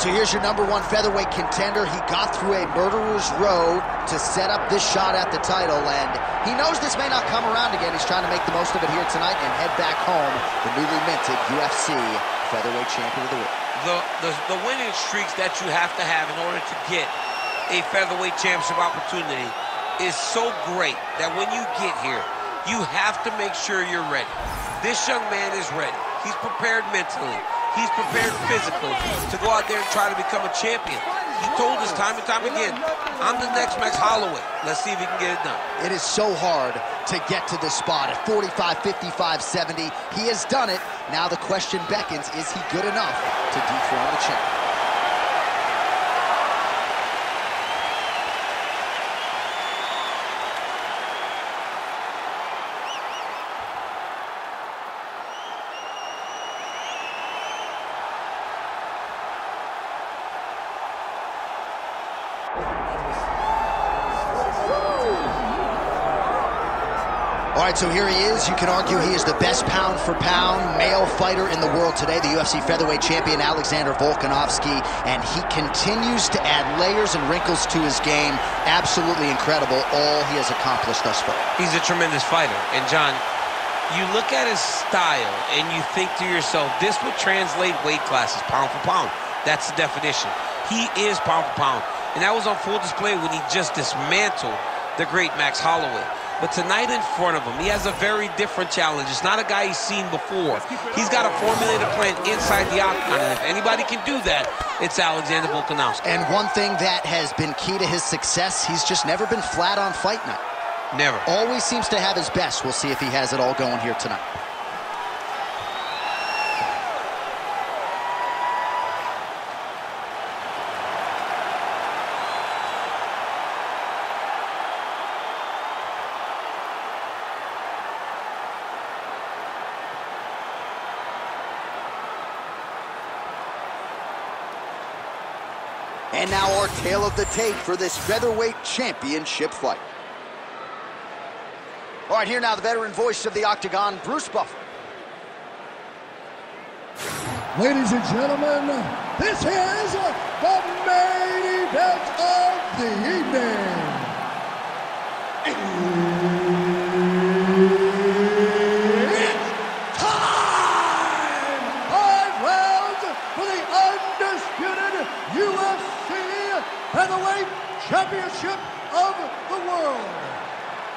So here's your #1 featherweight contender. He got through a murderer's row to set up this shot at the title, and he knows this may not come around again. He's trying to make the most of it here tonight and head back home, the newly minted UFC featherweight champion of the world. The winning streaks that you have to have in order to get a featherweight championship opportunity is so great that when you get here, you have to make sure you're ready. This young man is ready. He's prepared mentally. He's prepared physically to go out there and try to become a champion. He told us time and time again, I'm the next Max Holloway. Let's see if he can get it done. It is so hard to get to this spot at 45, 55, 70. He has done it. Now the question beckons, is he good enough to dethrone the champion? All right, so here he is. You can argue he is the best pound-for-pound male fighter in the world today, the UFC featherweight champion, Alexander Volkanovski, and he continues to add layers and wrinkles to his game. Absolutely incredible, all he has accomplished thus far. He's a tremendous fighter, and John, you look at his style and you think to yourself, this would translate weight classes, pound for pound. That's the definition. He is pound for pound, and that was on full display when he just dismantled the great Max Holloway. But tonight in front of him, he has a very different challenge. It's not a guy he's seen before. He's got a formulated plan inside the octagon, and if anybody can do that, it's Alexander Volkanovski. And one thing that has been key to his success, he's just never been flat on fight night. Never. Always seems to have his best. We'll see if he has it all going here tonight. And now our tale of the tape for this featherweight championship fight. All right, here now the veteran voice of the octagon, Bruce Buffer. Ladies and gentlemen, this is the main event of the evening. It's time! 5 rounds for the undisputed UFC Featherweight Championship of the world.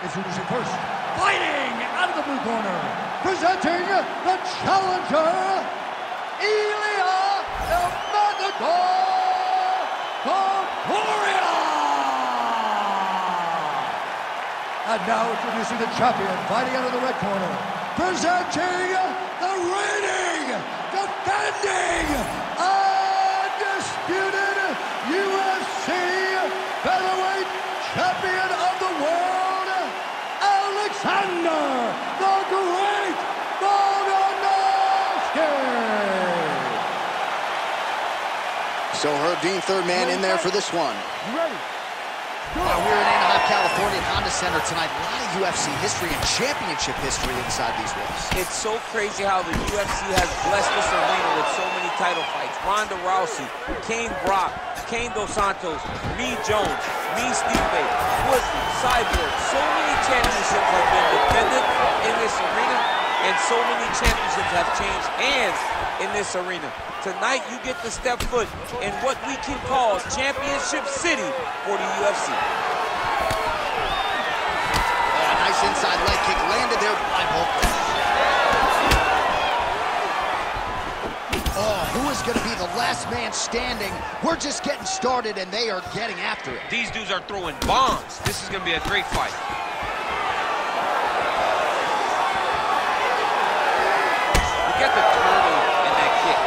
Introducing first, fighting out of the blue corner, presenting the challenger, Ilia Topuria. And now introducing the champion, fighting out of the red corner, presenting the reigning, defending, undisputed UFC Featherweight Champion of the world, Alexander the Great Volkanovski. So Herb Dean, third man in there for this one. Ready? Well, we're in Anaheim, California, Honda Center tonight. A lot of UFC history and championship history inside these walls. It's so crazy how the UFC has blessed this arena with so many title fights. Ronda Rousey, Kane Brock, Kane Dos Santos, me Jones, me Stipe, Woodley, Cyborg. So many championships have been defended in this arena, and so many championships have changed hands in this arena. Tonight, you get to step foot in what we can call Championship City for the UFC. Oh, nice inside leg kick landed there by Volk. Oh, who is going to be the last man standing? We're just getting started, and they are getting after it. These dudes are throwing bombs. This is going to be a great fight. Look at the turtle in that kick.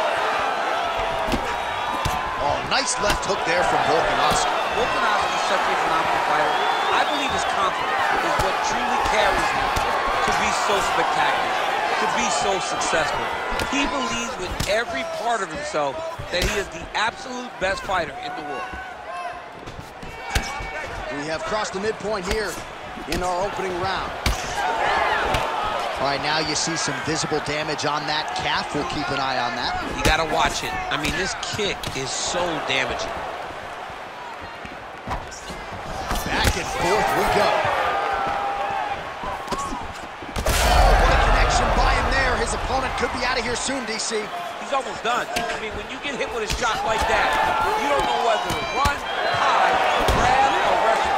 Oh, nice left hook there from Volkanovski. Volkanovski is such a phenomenal fighter. I believe his confidence is what truly carries him to be so spectacular, to be so successful. He believes with every part of himself that he is the absolute best fighter in the world. We have crossed the midpoint here in our opening round. All right, now you see some visible damage on that calf. We'll keep an eye on that. You got to watch it. I mean, this kick is so damaging. Back and forth we go. Oh, what a connection by him there. His opponent could be out of here soon, DC. He's almost done. I mean, when you get hit with a shot like that, you don't know whether to run, hide, grab, or wrestle.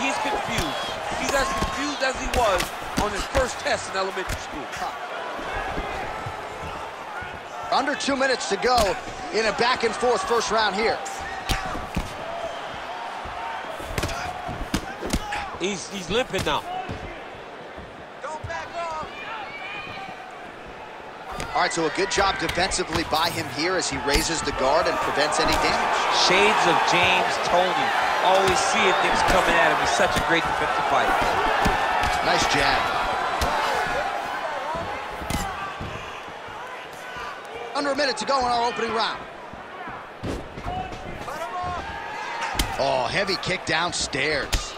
He's confused. He's as confused as he was on his first test in elementary school. Under 2 minutes to go in a back and forth first round here. He's limping now. All right, so a good job defensively by him here as he raises the guard and prevents any damage. Shades of James Toney. Always seeing things coming at him. He's such a great defensive fighter. Nice jab. Under a minute to go in our opening round. Oh, heavy kick downstairs.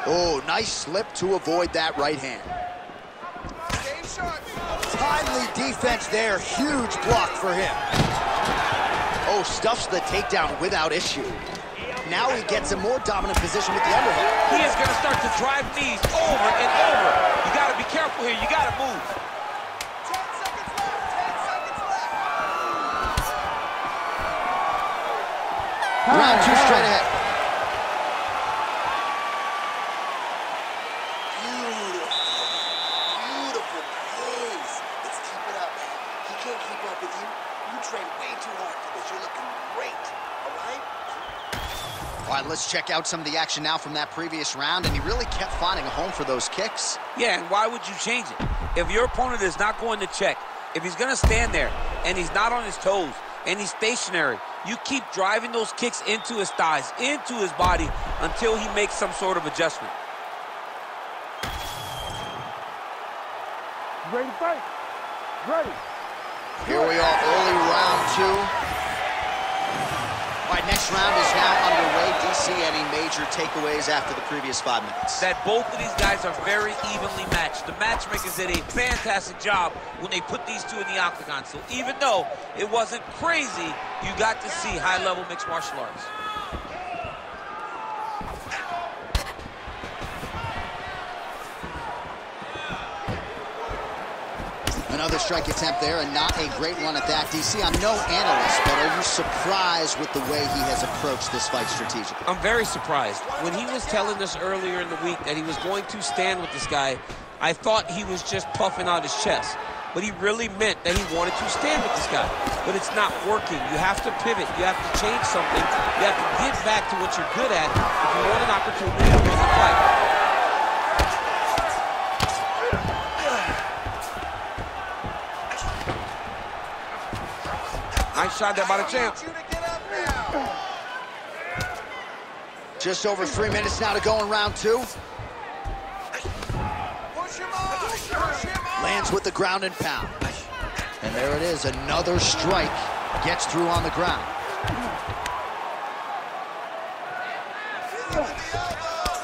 Oh, nice slip to avoid that right hand. Timely defense there. Huge block for him. Oh, stuffs the takedown without issue. Now he gets a more dominant position with the underhook. He is going to start to drive knees over and over. You got to be careful here. You got to move. 10 seconds left. 10 seconds left. Round two straight ahead. Beautiful pace. Let's keep it up, man. He can't keep up with you. You train way too hard for this. You're looking great, all right? All right, let's check out some of the action now from that previous round, and he really kept finding a home for those kicks. Yeah, and why would you change it? If your opponent is not going to check, if he's going to stand there and he's not on his toes and he's stationary, you keep driving those kicks into his thighs, into his body until he makes some sort of adjustment. Ready to fight? Ready. Here we are, early round two. All right, next round is now underway. DC, any major takeaways after the previous 5 minutes? That both of these guys are very evenly matched. The matchmakers did a fantastic job when they put these two in the octagon. So even though it wasn't crazy, you got to see high-level mixed martial arts. Another strike attempt there, and not a great one at that. DC, I'm no analyst, but are you surprised with the way he has approached this fight strategically? I'm very surprised. When he was telling us earlier in the week that he was going to stand with this guy, I thought he was just puffing out his chest. But he really meant that he wanted to stand with this guy. But it's not working. You have to pivot. You have to change something. You have to get back to what you're good at if you want an opportunity to win the fight. Nice shot there by the champ. Just over 3 minutes now to go in round two. Lands with the ground and pound. And there it is, another strike. Gets through on the ground.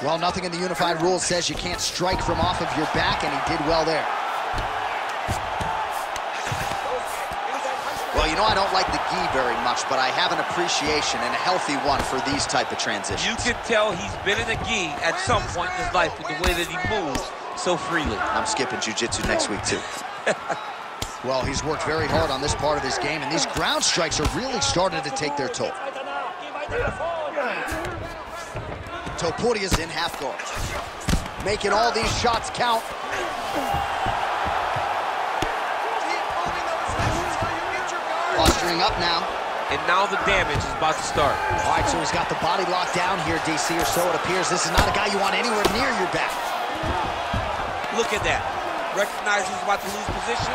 Well, nothing in the unified rules says you can't strike from off of your back, and he did well there. Well, you know, I don't like the gi very much, but I have an appreciation and a healthy one for these type of transitions. You can tell he's been in a gi at some point in his life with the way that he moves so freely. I'm skipping jiu-jitsu next week, too. Well, he's worked very hard on this part of his game, and these ground strikes are really starting to take their toll. Topuria's in half guard. Making all these shots count. Posturing up now. And now the damage is about to start. All right, so he's got the body locked down here, DC, or so it appears. This is not a guy you want anywhere near your back. Look at that. Recognize he's about to lose position.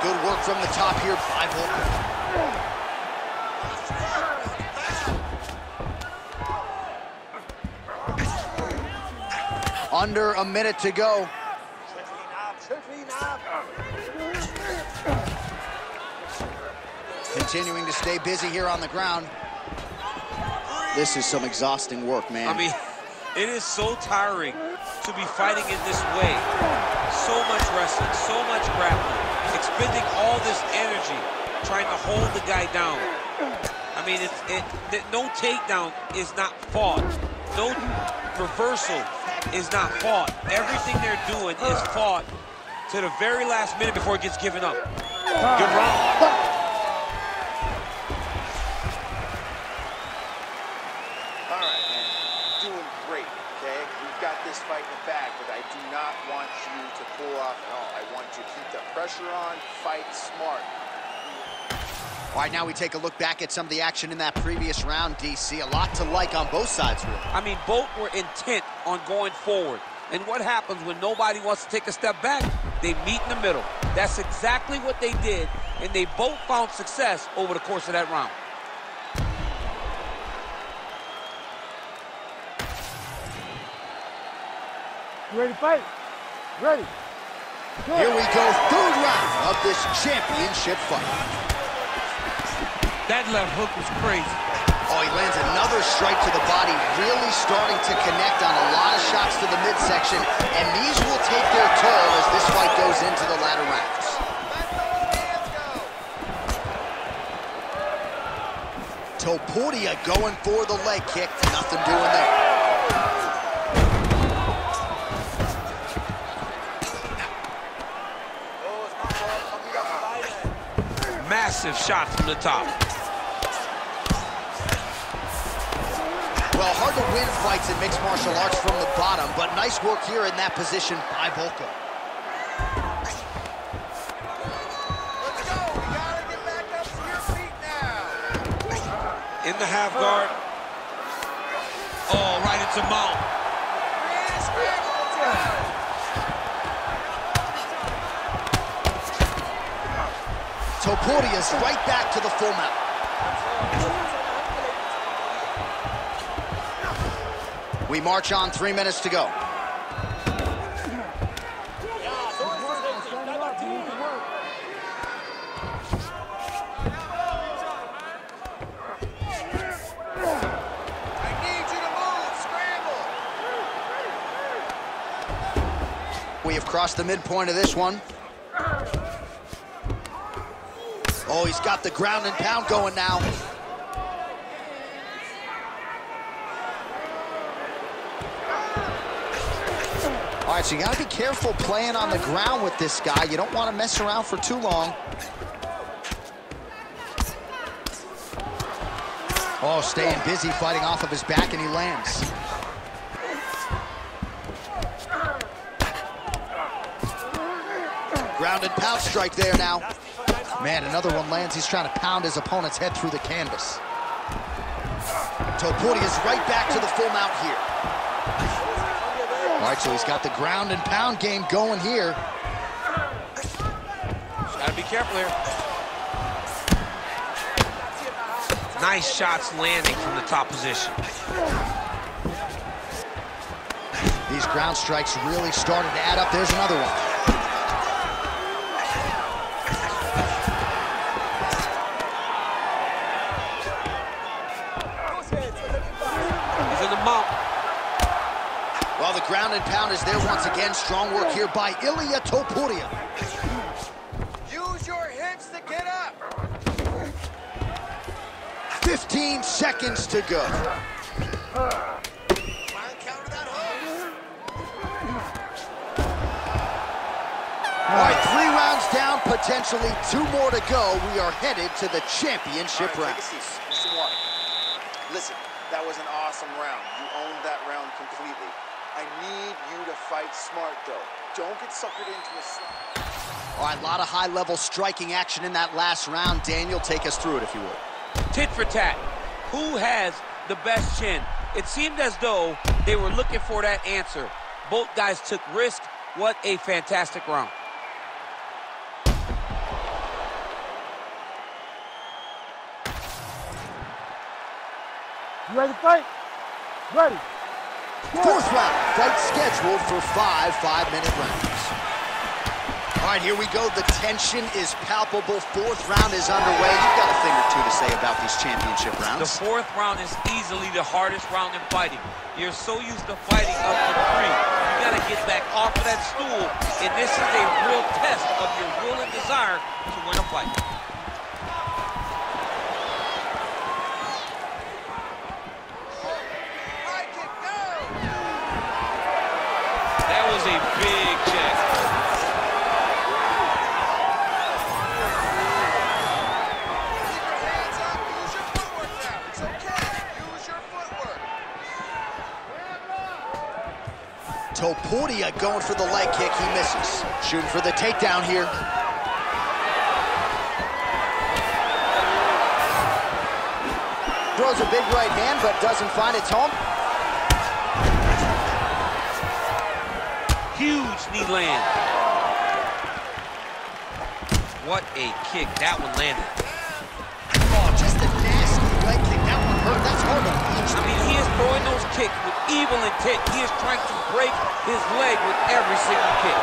Good work from the top here by Volkanovski. Under a minute to go. Continuing to stay busy here on the ground. This is some exhausting work, man. I mean, it is so tiring to be fighting in this way. So much wrestling, so much grappling, expending all this energy trying to hold the guy down. I mean, no takedown is not fought. No reversal is not fought. Everything they're doing is fought to the very last minute before it gets given up. Good round. All right, man. Doing great, okay? We've got this fight in the bag, but I do not want you to pull off at all. I want you to keep the pressure on, fight smart. All right, now we take a look back at some of the action in that previous round, DC. A lot to like on both sides, really. I mean, both were intent on going forward. And what happens when nobody wants to take a step back? They meet in the middle. That's exactly what they did, and they both found success over the course of that round. You ready to fight? Ready. Here we go, third round of this championship fight. That left hook was crazy. Oh, he lands another strike to the body, really starting to connect on a lot of shots to the midsection, and these will take their toll as this fight goes into the latter rounds. Topuria going for the leg kick, nothing doing there. Massive shot from the top. Well, hard to win fights in mixed martial arts from the bottom, but nice work here in that position by Volko. Let's go. We gotta get back up to your feet now. In the half guard. Oh, right into mount. Topuria's right back to the full mount. We march on, 3 minutes to go. We have crossed the midpoint of this one. Oh, he's got the ground and pound going now. All right, so you got to be careful playing on the ground with this guy. You don't want to mess around for too long. Oh, staying busy, fighting off of his back, and he lands. Ground and pound strike there now. Man, another one lands. He's trying to pound his opponent's head through the canvas. Topuria's right back to the full mount here. All right, so he's got the ground and pound game going here. Gotta be careful here. Nice shots landing from the top position. These ground strikes really starting to add up. There's another one. Well, the ground and pound is there once again. Strong work here by Ilia Topuria. Use your hips to get up. 15 seconds to go. All right, 3 rounds down, potentially 2 more to go. We are headed to the championship round. Take a seat. Some water. Listen, that was an awesome round. You owned that round completely. I need you to fight smart, though. Don't get suckered into a slump. All right, a lot of high-level striking action in that last round. Daniel, take us through it, if you would. Tit for tat. Who has the best chin? It seemed as though they were looking for that answer. Both guys took risk. What a fantastic round. You ready to fight? Ready. Fourth round, fight scheduled for 5 5-minute rounds. All All right, here we go. The tension is palpable. Fourth round is underway. You've got a thing or two to say about these championship rounds. The fourth round is easily the hardest round in fighting. You're so used to fighting up to 3. You got to get back off of that stool, and this is a real test of your will and desire to win a fight. That was a big check. Topuria going for the leg kick. He misses. Shooting for the takedown here. Throws a big right hand, but doesn't find its home. Huge knee land. What a kick. That one landed. Oh, just a nasty leg kick. That one hurt. That's hard to reach. I mean, he is throwing those kicks with evil intent. He is trying to break his leg with every single kick.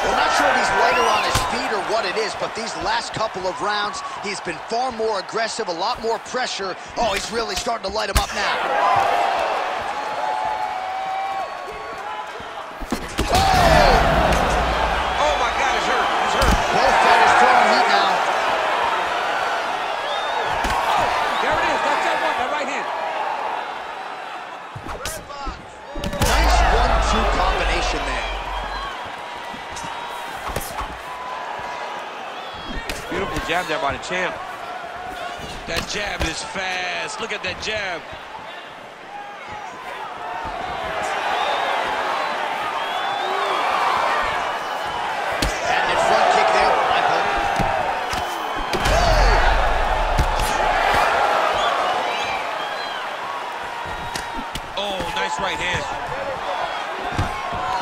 Well, not sure if he's lighter on his feet or what it is, but these last couple of rounds, he's been far more aggressive, a lot more pressure. Oh, he's really starting to light him up now. Beautiful jab there by the champ. That jab is fast. Look at that jab. And front kick there. Oh, nice right hand.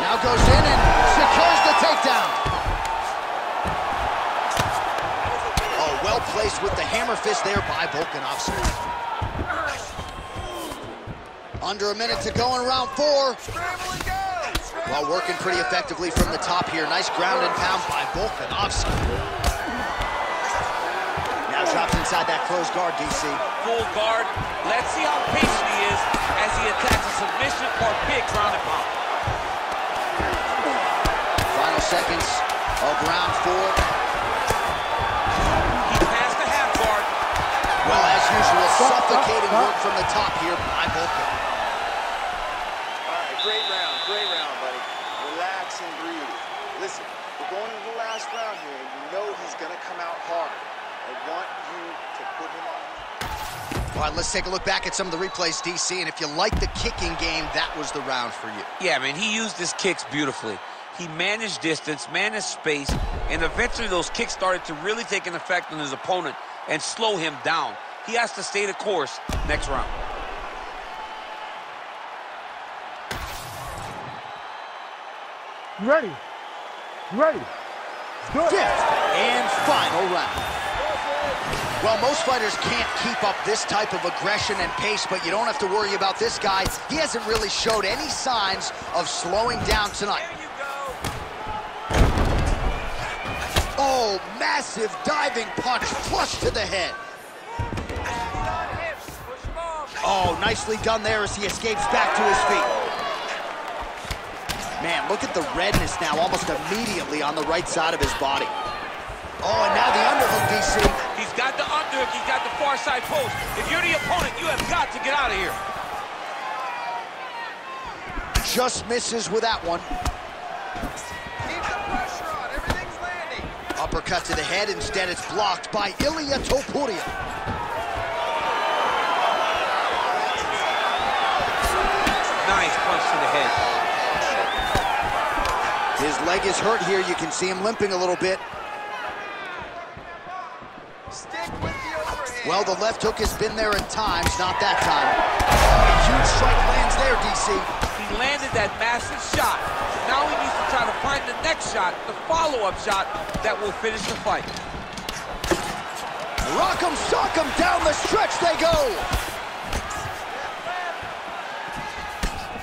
Now goes in and secures the takedown. Well placed with the hammer fist there by Volkanovski. Under a minute to go in round 4. Well, working pretty effectively from the top here. Nice ground and pound by Volkanovski. Now drops inside that closed guard, DC. Full guard. Let's see how patient he is as he attacks a submission or big ground and pound. Final seconds of round 4. Well, as usual, suffocating work from the top here by Volkan. All right, great round, buddy. Relax and breathe. Listen, we're going into the last round here, and you know he's going to come out hard. I want you to put him on. All right, let's take a look back at some of the replays, DC, and if you like the kicking game, that was the round for you. Yeah, man, he used his kicks beautifully. He managed distance, managed space, and eventually those kicks started to really take an effect on his opponent and slow him down. He has to stay the course next round. You ready? You ready? Good. 5th and final round. Well, most fighters can't keep up this type of aggression and pace, but you don't have to worry about this guy. He hasn't really showed any signs of slowing down tonight. Oh, massive diving punch flush to the head. Oh, nicely done there as he escapes back to his feet. Man, look at the redness now almost immediately on the right side of his body. Oh, and now the underhook, DC. He's got the underhook, he's got the far side post. If you're the opponent, you have got to get out of here. Just misses with that one. Keep the pressure on, everything's landing. Uppercut to the head, instead it's blocked by Ilia Topuria. Nice punch to the head. His leg is hurt here. You can see him limping a little bit. Stick with the overhand. Well, the left hook has been there at times, not that time. A huge strike lands there, DC. He landed that massive shot. Now he needs to try to find the next shot, the follow-up shot that will finish the fight. Rock'em sock'em, down the stretch they go.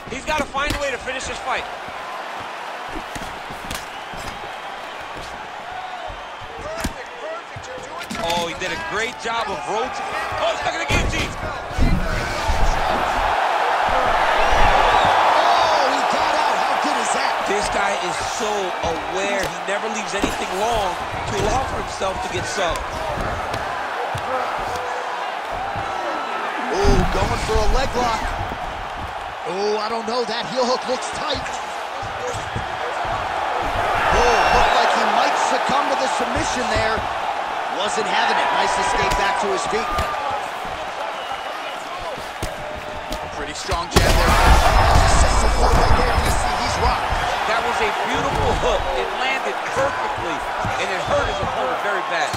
He's got to find a way to finish this fight. Oh, he did a great job of rotating. Oh, he's stuck in the guillotine. Oh, he got out. How good is that? This guy is so aware. He never leaves anything long to allow for himself to get subbed. Oh, going for a leg lock. Oh, I don't know. That heel hook looks tight. Oh, looked like he might succumb to the submission there. Wasn't having it. Nice escape back to his feet. Pretty strong jab there. He's rocked. That was a beautiful hook. It landed perfectly, and it hurt his opponent very bad.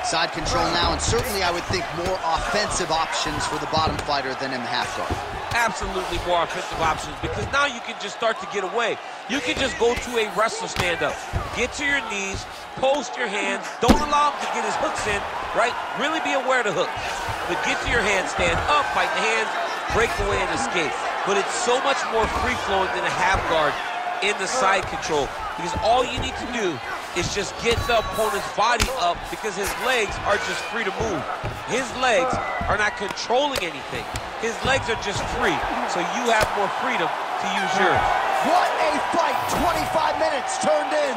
Side control now, and certainly I would think more offensive options for the bottom fighter than in the half guard. Absolutely more offensive options, because now you can just start to get away. You can just go to a wrestler stand-up. Get to your knees, post your hands, don't allow him to get his hooks in, right? Really be aware of the hook. But get to your hands, stand up, fight the hands, break away and escape. But it's so much more free-flowing than a half guard in the side control, because all you need to do is just get the opponent's body up, because his legs are just free to move. His legs are not controlling anything. His legs are just free, so you have more freedom to use yours. What a fight! 25 minutes turned in.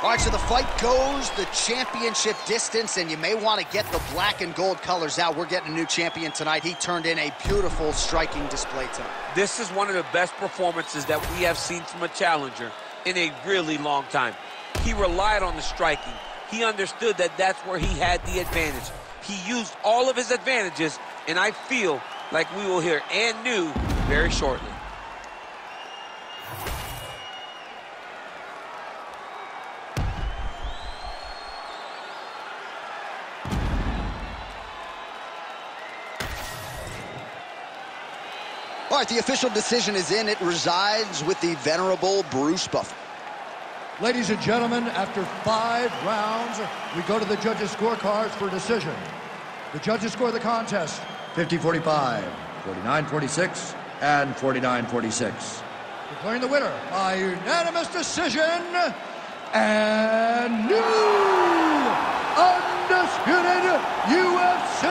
All right, so the fight goes the championship distance, and you may want to get the black and gold colors out. We're getting a new champion tonight. He turned in a beautiful striking display tonight. This is one of the best performances that we have seen from a challenger in a really long time. He relied on the striking. He understood that that's where he had the advantage. He used all of his advantages, and I feel like we will hear and new very shortly. All right, the official decision is in. It resides with the venerable Bruce Buffer. Ladies and gentlemen, after 5 rounds, we go to the judges' scorecards for a decision. The judges score the contest 50-45, 49-46, and 49-46. Declaring the winner by unanimous decision, and new undisputed UFC